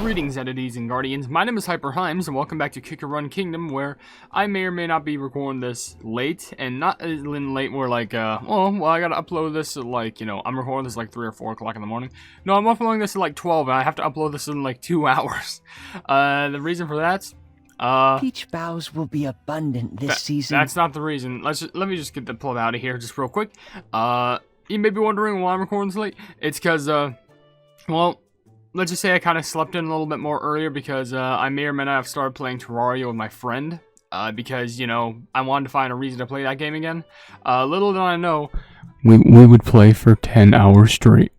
Greetings, entities and guardians. My name is HyperHimes, and welcome back to Kick Run Kingdom, where I may or may not be recording this late, and not as late, more like, well, I gotta upload this at, like, I'm recording this like 3 or 4 o'clock in the morning. No, I'm uploading this at like 12, and I have to upload this in like 2 hours. The reason for that, peach boughs will be abundant this season. That's not the reason. Let me just get the plug out of here just real quick. You may be wondering why I'm recording this late. It's because, well, let's just say I kind of slept in a little bit more earlier because I may or may not have started playing Terraria with my friend. Because, I wanted to find a reason to play that game again. Little did I know, we would play for 10 hours straight.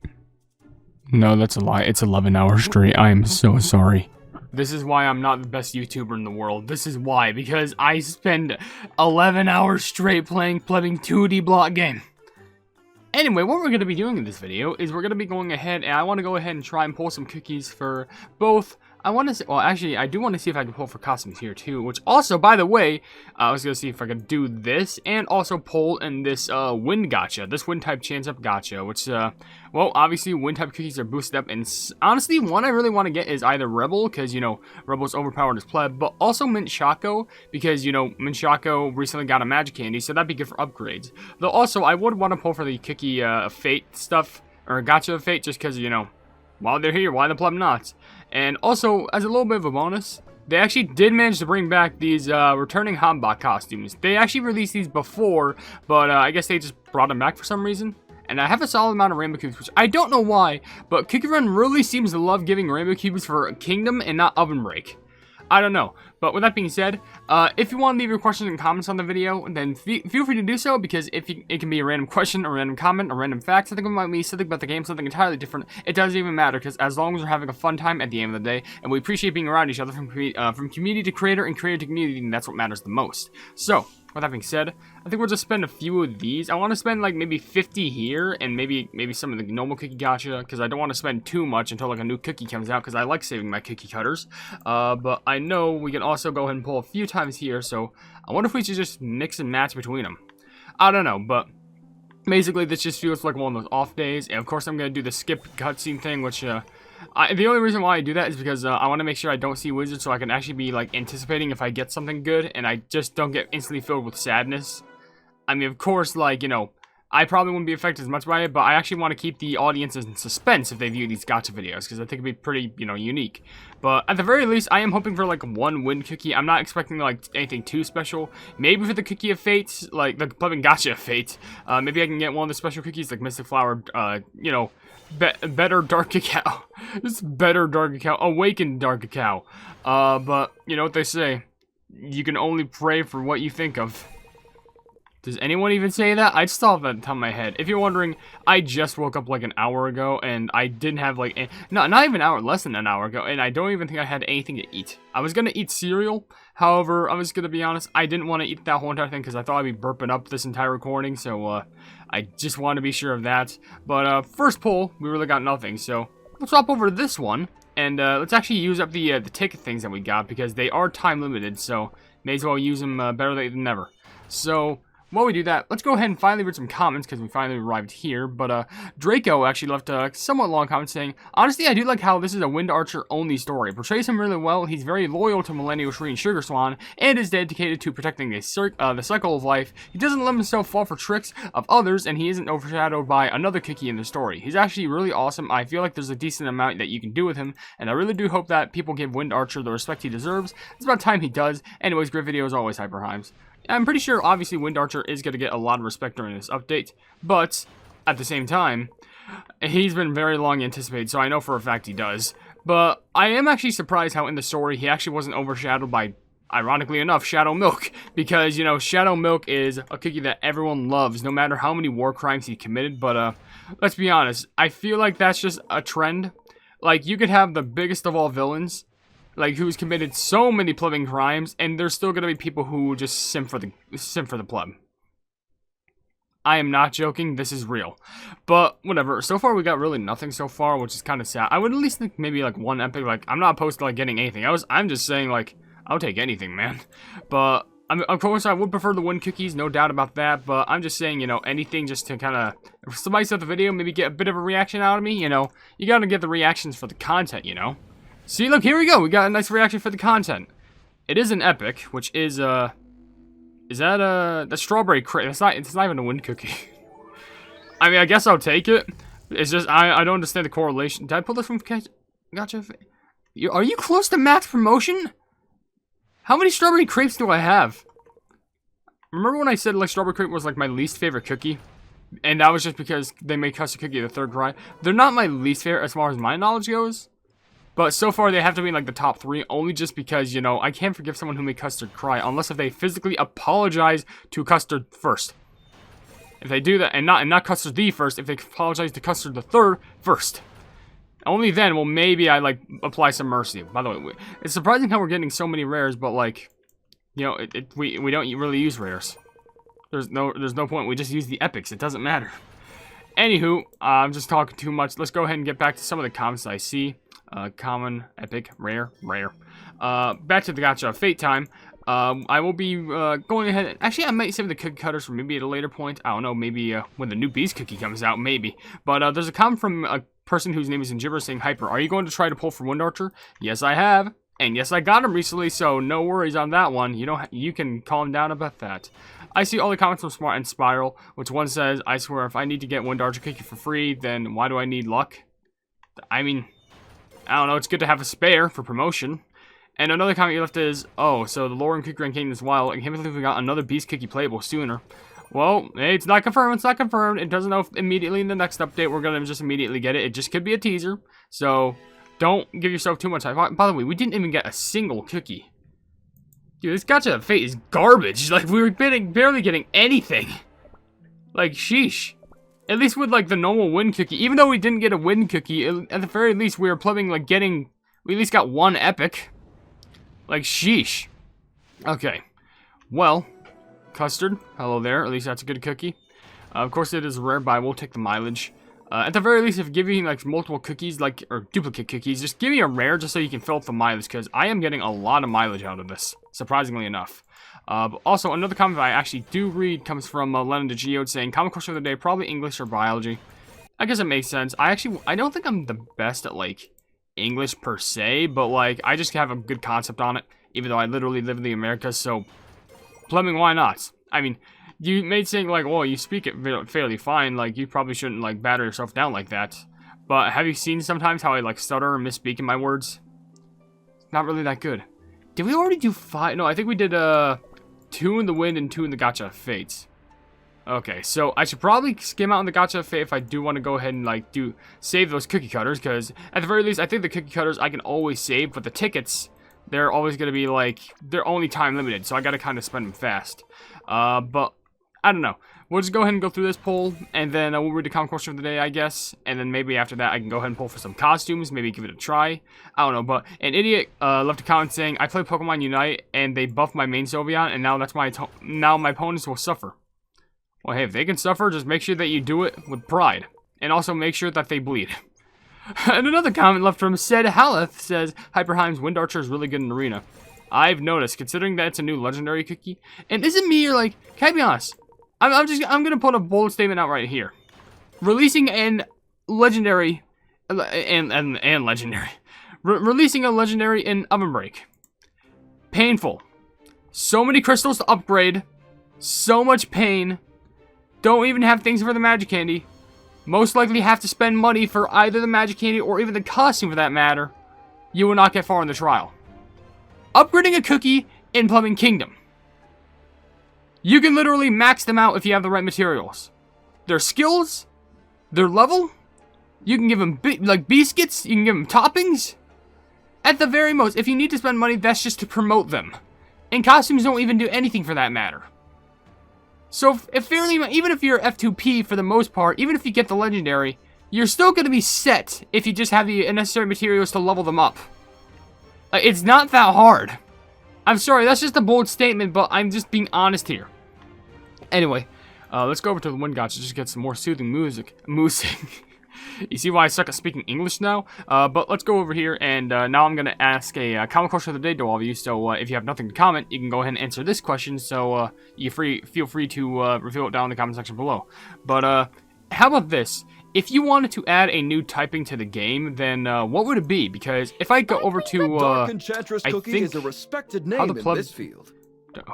No, that's a lie. It's 11 hours straight. I am so sorry. This is why I'm not the best YouTuber in the world. This is why. Because I spend 11 hours straight playing 2D block game. Anyway, what we're going to be doing in this video is we're going to be going ahead, and I want to go ahead and try and pull some cookies for both. I want to see, well, actually, I do want to see if I can pull for costumes here, too, which also, by the way, I was going to see if I could do this, and also pull in this, wind gacha, this wind-type chance-up gacha, which, well, obviously, wind-type cookies are boosted up, and honestly, one I really want to get is either Rebel, because, Rebel's overpowered as pleb, but also Mint Shaco, because, Mint Shaco recently got a magic candy, so that'd be good for upgrades. Though, also, I would want to pull for the cookie, fate stuff, or gacha of fate, just because, while they're here, why the pleb not? And also, as a little bit of a bonus, they actually did manage to bring back these returning Hanbok costumes. They actually released these before, but I guess they just brought them back for some reason. And I have a solid amount of rainbow cubes, which I don't know why, but Kikirun really seems to love giving rainbow cubes for Kingdom and not OvenBreak. I don't know. But with that being said, if you want to leave your questions and comments on the video, then feel free to do so, because it can be a random question, a random comment, a random fact, something about me, something about the game, something entirely different. It doesn't even matter, because as long as we're having a fun time at the end of the day, and we appreciate being around each other from community to creator and creator to community, and that's what matters the most. So, with that being said, I think we'll just spend a few of these. I want to spend like maybe 50 here, and maybe some of the normal cookie gacha, because I don't want to spend too much until like a new cookie comes out, because I like saving my cookie cutters. But I know we can also go ahead and pull a few times here, so I wonder if we should just mix and match between them. I don't know, but basically this just feels like one of those off days, and of course I'm going to do the skip cutscene thing, which, the only reason why I do that is because I want to make sure I don't see wizards, so I can actually be like anticipating if I get something good, and I just don't get instantly filled with sadness. I mean, of course, like, I probably wouldn't be affected as much by it, but I actually want to keep the audience in suspense if they view these gacha videos, because I think it'd be pretty, unique. But at the very least, I am hoping for, like, one wind cookie. I'm not expecting, like, anything too special. Maybe for the cookie of fate, like, the plebin gacha of fate, maybe I can get one of the special cookies, like Mystic Flower, better dark cacao. This better dark cacao, awakened dark cacao. But, you know what they say, you can only pray for what you think of. Does anyone even say that? I just thought of that on top of my head. If you're wondering, I just woke up like an hour ago, and I didn't have like, not even an hour, less than an hour ago, and I don't even think I had anything to eat. I was gonna eat cereal, however, I was gonna be honest, I didn't want to eat that whole entire thing, because I thought I'd be burping up this entire recording, so, I just wanted to be sure of that. But, first pull, we really got nothing, so let's swap over to this one, and, let's actually use up the ticket things that we got, because they are time limited, so may as well use them, better late than never. So, while we do that, let's go ahead and finally read some comments, because we finally arrived here. But Draco actually left a somewhat long comment saying, honestly, I do like how this is a Wind Archer only story. It portrays him really well. He's very loyal to Millennial Shri and Sugar Swan, and is dedicated to protecting the cycle of life. He doesn't let himself fall for tricks of others, and he isn't overshadowed by another cookie in the story. He's actually really awesome. I feel like there's a decent amount that you can do with him, and I really do hope that people give Wind Archer the respect he deserves. It's about time he does. Anyways, great video as always, HyperHimes. I'm pretty sure, obviously, Wind Archer is going to get a lot of respect during this update, but at the same time, he's been very long anticipated, so I know for a fact he does. But I am actually surprised how in the story he actually wasn't overshadowed by, ironically enough, Shadow Milk, because, Shadow Milk is a cookie that everyone loves, no matter how many war crimes he committed. But let's be honest, I feel like that's just a trend. Like, you could have the biggest of all villains, like, who's committed so many plebing crimes, and there's still gonna be people who just simp for the pleb. I am not joking, this is real. But, whatever, so far we got really nothing so far, which is kind of sad. I would at least think maybe, like, one epic, like, I'm not opposed to, like, getting anything. I'm just saying, like, I'll take anything, man. But, I mean, of course, I would prefer the wind cookies, no doubt about that, but I'm just saying, anything just to kind of spice up the video, maybe get a bit of a reaction out of me, you gotta get the reactions for the content, See, look, here we go. We got a nice reaction for the content. It is an epic, which is that the strawberry crate? It's not even a wind cookie. I mean, I guess I'll take it. It's just I don't understand the correlation. Did I pull this from Gacha? Are you close to max promotion? How many strawberry crepes do I have? Remember when I said like strawberry crepe was like my least favorite cookie? And that was just because they made custard cookie the third cry. They're not my least favorite as far as my knowledge goes. But so far they have to be in like the top 3 only just because, you know, I can't forgive someone who made custard cry unless if they physically apologize to custard first. If they do that, and not custard the first, if they apologize to custard the third first. Only then will maybe I like apply some mercy. By the way, it's surprising how we're getting so many rares, but like, you know, we don't really use rares. There's no point. We just use the epics. It doesn't matter. Anywho, I'm just talking too much. Let's go ahead and get back to some of the comments I see. Common, epic, rare. Back to the Gacha Fate time. I will be going ahead. Actually, I might save the cookie cutters for maybe at a later point. I don't know. Maybe when the new Beast cookie comes out, maybe. But there's a comment from a person whose name is in gibberish saying, "Hyper, are you going to try to pull for Wind Archer?" Yes, I have. And yes, I got him recently, so no worries on that one. You can calm down about that. I see all the comments from Smart and Spiral, which one says, "I swear, if I need to get Wind Archer cookie for free, then why do I need luck?" I mean, I don't know. It's good to have a spare for promotion. And another comment you left is, "Oh, so the lore in Cookie Grand Kingdom is wild. I can't believe we got another Beast cookie playable sooner." Well, it's not confirmed. It's not confirmed. It doesn't know if immediately in the next update we're gonna just immediately get it. It just could be a teaser. So don't give yourself too much hype. By the way, we didn't even get a single cookie. Dude, this Gacha Fate is garbage. Like, we were barely getting anything. Like, sheesh. At least with, like, the normal wind cookie. Even though we didn't get a wind cookie, at the very least, we were plumbing, like, we at least got one epic. Like, sheesh. Okay. Well, custard. Hello there. At least that's a good cookie. Of course, it is rare, but I will take the mileage. At the very least, if giving like multiple cookies, like, or duplicate cookies, just give me a rare just so you can fill up the mileage, because I am getting a lot of mileage out of this, surprisingly enough. But also, another comment I actually do read comes from Lennon de Geode saying, "Common question of the day, probably English or biology." I guess it makes sense. I don't think I'm the best at, like, English per se, but, like, I just have a good concept on it, even though I literally live in the Americas, so plumbing, why not? I mean, you may think, like, well, you speak it fairly fine, like, you probably shouldn't, like, batter yourself down like that. But have you seen sometimes how I, like, stutter and misspeak in my words? It's not really that good. Did we already do 5? No, I think we did, 2 in the wind and 2 in the Gacha Fates. Okay, so I should probably skim out on the Gacha Fate if I do want to go ahead and, like, save those cookie cutters, because at the very least, I think the cookie cutters I can always save, but the tickets, they're always going to be, like, they're only time limited, so I got to kind of spend them fast. But I don't know. We'll just go ahead and go through this poll, and then we'll read the comment question of the day, I guess. And then maybe after that, I can go ahead and pull for some costumes, maybe give it a try. I don't know, but an idiot left a comment saying, "I play Pokemon Unite, and they buffed my main Sylveon, and now now my opponents will suffer." Well, hey, if they can suffer, just make sure that you do it with pride. And also make sure that they bleed. And another comment left from Said Haleth says, "HyperHimes Wind Archer is really good in Arena. I've noticed, considering that it's a new legendary cookie." And isn't me, or like, can I be honest? I'm gonna put a bold statement out right here. Releasing an legendary, and legendary. Releasing a legendary in OvenBreak. Painful. So many crystals to upgrade. So much pain. Don't even have things for the magic candy. Most likely have to spend money for either the magic candy or even the costume for that matter. You will not get far in the trial. Upgrading a cookie in Plumbing Kingdom. You can literally max them out if you have the right materials. Their skills, their level, you can give them like biscuits, you can give them toppings. At the very most, if you need to spend money, that's just to promote them. And costumes don't even do anything for that matter. So even if you're F2P for the most part, even if you get the legendary, you're still going to be set if you just have the necessary materials to level them up. It's not that hard. I'm sorry, that's just a bold statement, but I'm just being honest here. Anyway, let's go over to the Wind Gacha just to get some more soothing music. You see why I suck at speaking English now? But let's go over here, and now I'm going to ask a comment question of the day to all of you. So if you have nothing to comment, you can go ahead and answer this question. So feel free to reveal it down in the comment section below. But how about this? if you wanted to add a new typing to the game, then what would it be? Because if I go over to, Dark Enchantress I Cookie think is a respected how name the in this field.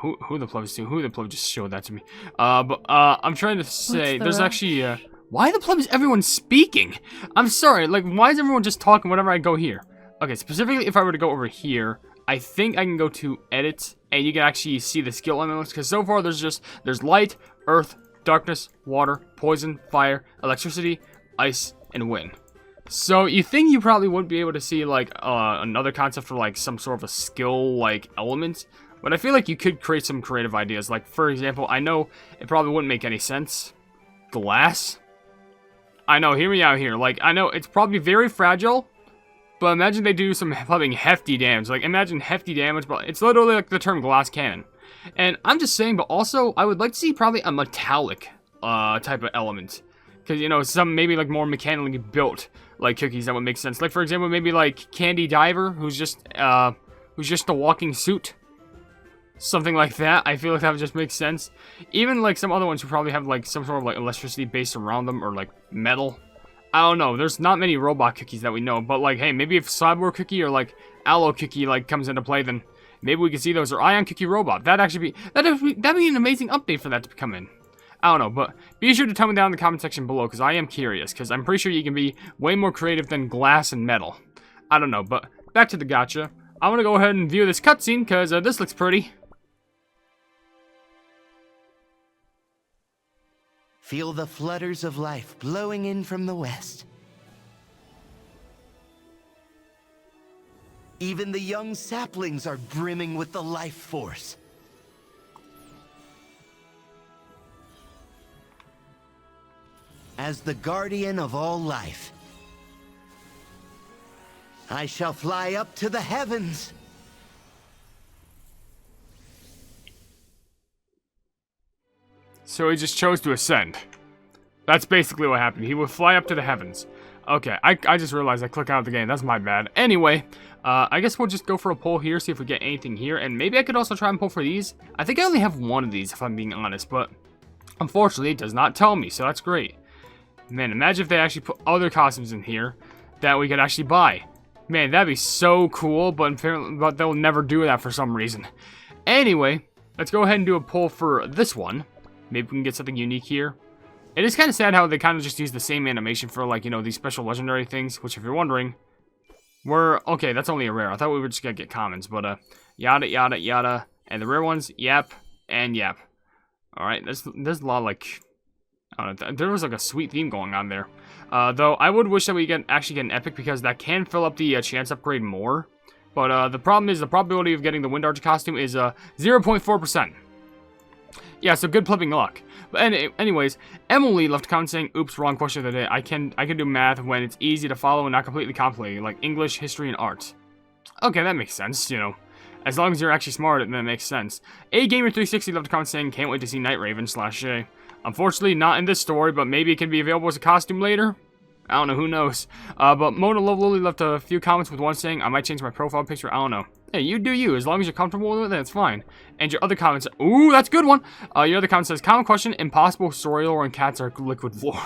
Who the pleb is to? Who the pleb just showed that to me? I'm trying to say, the there's rush? actually, why the pleb is everyone speaking? I'm sorry, like, why is everyone just talking whenever I go here? Okay, specifically, if I were to go over here, I think I can go to edit, and you can actually see the skill elements, because so far there's light, earth, darkness, water, poison, fire, electricity, ice, and wind. So you think you probably wouldn't be able to see, like, another concept for, like, some sort of a skill, like, element, but I feel like you could create some creative ideas. Like, for example, I know it probably wouldn't make any sense. Glass? I know, hear me out here. Like, I know it's probably very fragile, but imagine they do some fucking hefty damage. Like, imagine hefty damage, but it's literally like the term glass cannon. And I'm just saying, but also, I would like to see probably a metallic type of element. Because, you know, some maybe like more mechanically built, like, cookies that would make sense. Like, for example, maybe like Candy Diver, who's just a walking suit. Something like that. I feel like that would just make sense. Even like some other ones who probably have like some sort of like electricity based around them, or like metal. I don't know. There's not many robot cookies that we know, but like, hey, maybe if Cyborg Cookie or like Aloe Cookie like comes into play, then maybe we could see those, or Ion Cookie Robot. That'd be an amazing update for that to come in. I don't know, but be sure to tell me down in the comment section below, because I am curious, because I'm pretty sure you can be way more creative than glass and metal. I don't know, but back to the gacha. I want to go ahead and view this cutscene, because this looks pretty. Feel the flutters of life blowing in from the west. Even the young saplings are brimming with the life force. As the guardian of all life, I shall fly up to the heavens. So he just chose to ascend. That's basically what happened. He would fly up to the heavens. Okay, I just realized I clicked out of the game. That's my bad. Anyway, I guess we'll just go for a poll here, see if we get anything here. And maybe I could also try and pull for these. I think I only have one of these, if I'm being honest. But unfortunately, it does not tell me, so that's great. Man, imagine if they actually put other costumes in here that we could actually buy. Man, that'd be so cool, but they'll never do that for some reason. Anyway, let's go ahead and do a poll for this one. Maybe we can get something unique here. It is kind of sad how they kind of just use the same animation for, like, you know, these special legendary things, which, if you're wondering, okay, that's only a rare. I thought we were just gonna get commons, but, yada, yada, yada. And the rare ones, yap, and yap. Alright, there's a lot of, like, I don't know, there was, like, a sweet theme going on there. Though, I would wish that we actually get an epic, because that can fill up the chance upgrade more. But, the problem is, the probability of getting the Wind Archer costume is, 0.4%. Yeah, so good plumbing luck. But anyways, Emily left a comment saying, "Oops, wrong question of the day. I can do math when it's easy to follow and not completely complicated, like English, history, and art." Okay, that makes sense, you know. As long as you're actually smart, then it makes sense. A Gamer360 left a comment saying, "Can't wait to see Night Raven /Shay." Unfortunately, not in this story, but maybe it can be available as a costume later. I don't know, who knows. But Mona Love Lily left a few comments with one saying, "I might change my profile picture." I don't know. Hey, you do you. As long as you're comfortable with it, that's fine. And your other comments, ooh, that's a good one. Your other comment says, "Common question, impossible story lore and cats are liquid lore."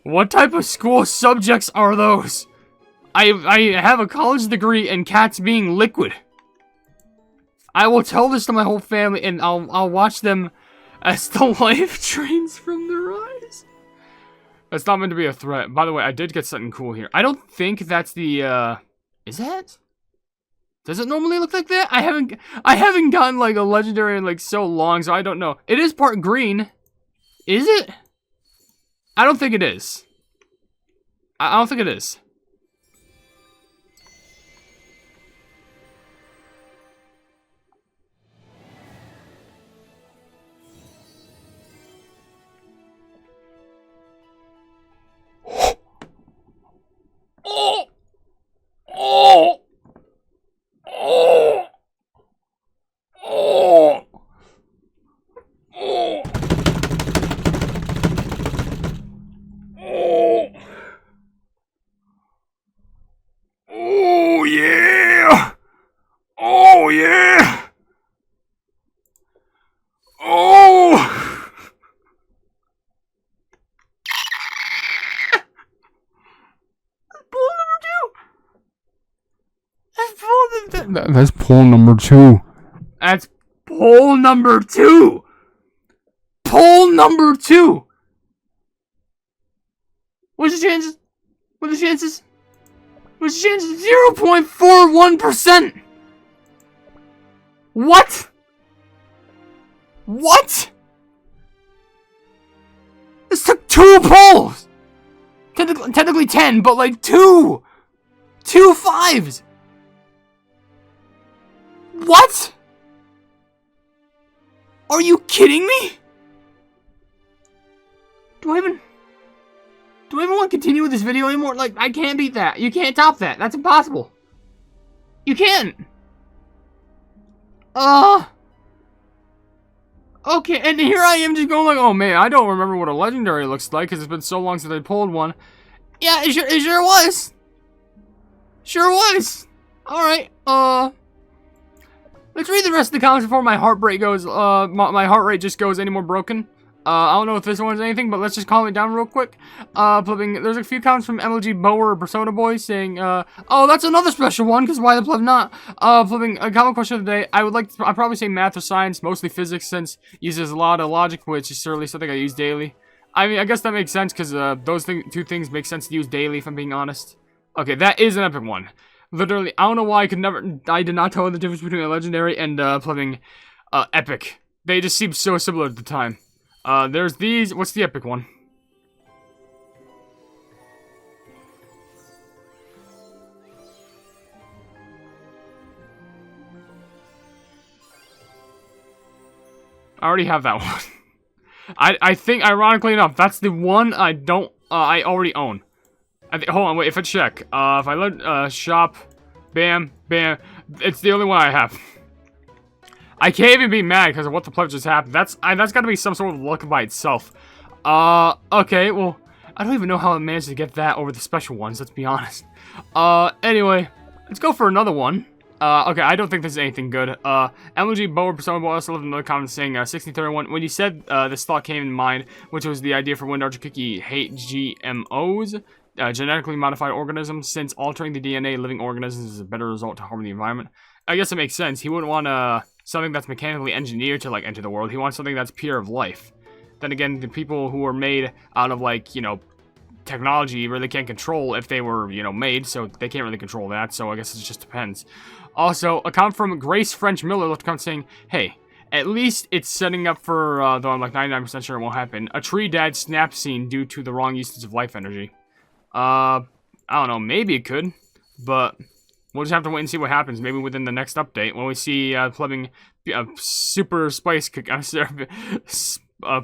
What type of school subjects are those? I have a college degree in cats being liquid. I will tell this to my whole family, and I'll watch them as the life drains from their eyes. That's not meant to be a threat. By the way, I did get something cool here. I don't think that's the, is that? Does it normally look like that? I haven't gotten, like, a legendary in, like, so long, so I don't know. It is part green. Is it? I don't think it is. I don't think it is. Oh! Oh! Oh! Oh! Oh! Oh! Oh yeah! Oh yeah! Oh! That's poll number 2. That's poll number 2. Poll number 2. What's the chances? What are the chances? What's the chances? 0.41%. What? What? This took 2 polls. Technically 10, but like 2 5s. What? Are you kidding me? Do I even want to continue with this video anymore? Like, I can't beat that. You can't top that. That's impossible. You can't. Okay, and here I am just going like, oh man, I don't remember what a legendary looks like because it's been so long since I pulled one. Yeah, it sure was. Sure was. Alright, let's read the rest of the comments before my heart rate goes, my heart rate just goes any more broken. I don't know if this one's anything, but let's just calm it down real quick. There's a few comments from MLG Bower or Persona Boy saying, oh, that's another special one, because why the pleb not? A common question of the day, I'd probably say math or science, mostly physics, since it uses a lot of logic, which is certainly something I use daily. I mean, I guess that makes sense, because those two things make sense to use daily, if I'm being honest. Okay, that is an epic one. Literally, I don't know why I did not tell the difference between a legendary and epic. They just seem so similar at the time. There's these. What's the epic one? I already have that one. I think, ironically enough, that's the one I already own. Hold on, wait, if I check. If I let, shop, bam, it's the only one I have. I can't even be mad because of what the pleb just happened. That's gotta be some sort of luck by itself. Okay, well, I don't even know how I managed to get that over the special ones, let's be honest. Anyway, let's go for another one. Okay, I don't think this is anything good. MLG Bower Persona Boy also left another comment saying, 1631, when you said, this thought came in mind, which was the idea for Wind Archer Cookie hate GMOs, genetically modified organisms, since altering the DNA of living organisms is a better result to harm the environment. I guess it makes sense. He wouldn't want, something that's mechanically engineered to, like, enter the world. He wants something that's pure of life. Then again, the people who are made out of, like, you know, technology really can't control if they were, you know, made, so they can't really control that, so I guess it just depends. Also, a comment from Grace French Miller left a comment saying, hey, at least it's setting up for, though I'm like 99% sure it won't happen, a tree dad snap scene due to the wrong usage of life energy. I don't know, maybe it could, but we'll just have to wait and see what happens, maybe within the next update, when we see, Plumbing Super Spice Cookie, I'm sorry,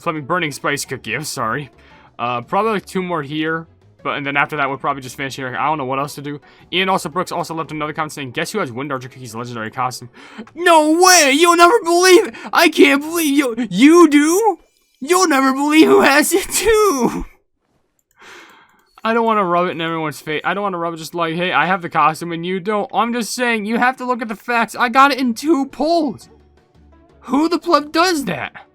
Plumbing Burning Spice Cookie, I'm sorry. Probably like 2 more here, and then after that we'll probably just finish here. I don't know what else to do. Ian Brooks also left another comment saying, guess who has Wind Archer Cookie's legendary costume? No way! You'll never believe it! I can't believe you do? You'll never believe who has it too! I don't want to rub it in everyone's face. I don't want to rub it just like, hey, I have the costume and you don't. I'm just saying, you have to look at the facts. I got it in 2 polls. Who the pleb does that?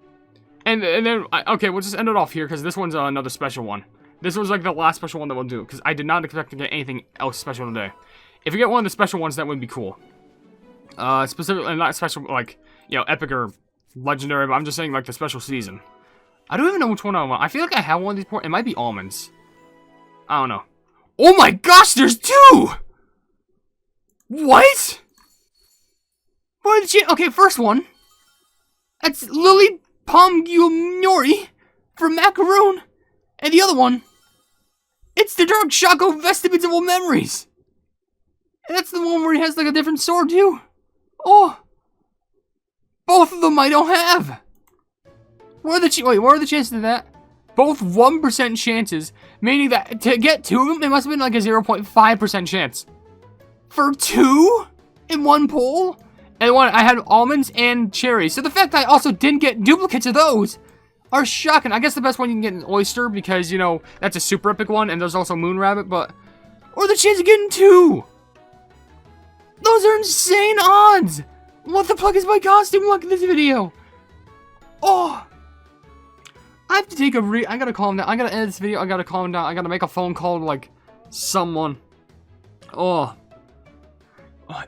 And then, okay, we'll just end it off here, because this one's another special one. This was like the last special one that we'll do, because I did not expect to get anything else special today. If we get one of the special ones, that would be cool. Specifically, not special, like, you know, epic or legendary, but I'm just saying, like, the special season. I don't even know which one I want. I feel like I have one of these, it might be almonds. I don't know. Oh my gosh, there's 2! What? Okay, first one. That's Lily Pomgumori from Macaroon. And the other one, it's the Dark Shaco Vestibules of Memories. And that's the one where he has like a different sword too. Oh. Both of them I don't have. What are the chances of that? Both 1% chances, meaning that to get 2 of them, it must have been like a 0.5% chance. For 2 in 1 poll? And one, I had almonds and cherries. So the fact that I also didn't get duplicates of those are shocking. I guess the best one you can get is oyster because, you know, that's a super epic one. And there's also moon rabbit, but... Or the chance of getting 2! Those are insane odds! What the fuck is my costume like in this video? Oh! I have to take I gotta calm down. I gotta end this video. I gotta calm down. I gotta make a phone call to, like, someone. Oh.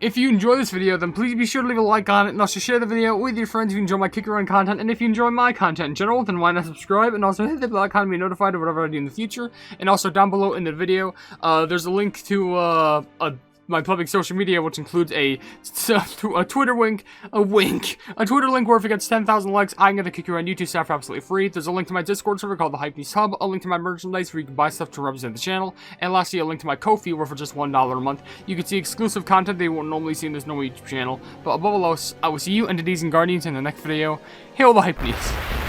If you enjoy this video, then please be sure to leave a like on it, and also share the video with your friends if you enjoy my Kick Around content, and if you enjoy my content in general, then why not subscribe, and also hit the bell icon to be notified of whatever I do in the future. And also down below in the video, there's a link to my public social media, which includes a Twitter link, a Twitter link where if it gets 10,000 likes, I can get the Kick Around YouTube staff for absolutely free. There's a link to my Discord server called the Hypenese Hub, a link to my merchandise where you can buy stuff to represent the channel, and lastly, a link to my Ko-fi where for just $1 a month, you can see exclusive content that you won't normally see in this normal YouTube channel. But above all else, I will see you entities and guardians in the next video. Hail the Hypenese!